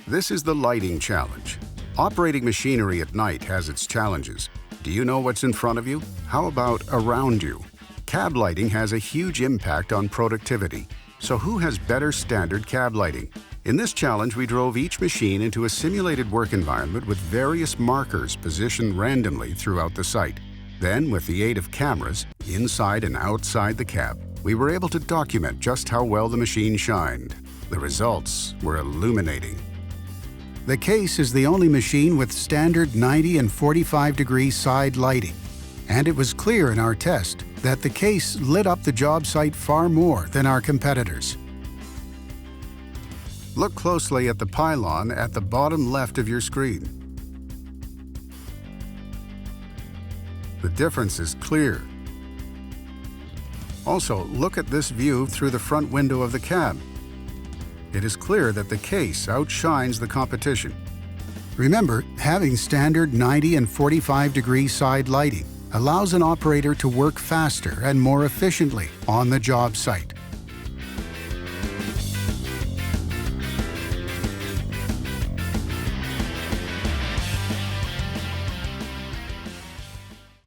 This is the lighting challenge. Operating machinery at night has its challenges. Do you know what's in front of you? How about around you? Cab lighting has a huge impact on productivity. So who has better standard cab lighting? In this challenge, we drove each machine into a simulated work environment with various markers positioned randomly throughout the site. Then, with the aid of cameras, inside and outside the cab, we were able to document just how well the machine shined. The results were illuminating. The Case is the only machine with standard 90 and 45-degree side lighting. And it was clear in our test that the Case lit up the job site far more than our competitors. Look closely at the pylon at the bottom left of your screen. The difference is clear. Also, look at this view through the front window of the cab. It is clear that the Case outshines the competition. Remember, having standard 90 and 45-degree side lighting allows an operator to work faster and more efficiently on the job site.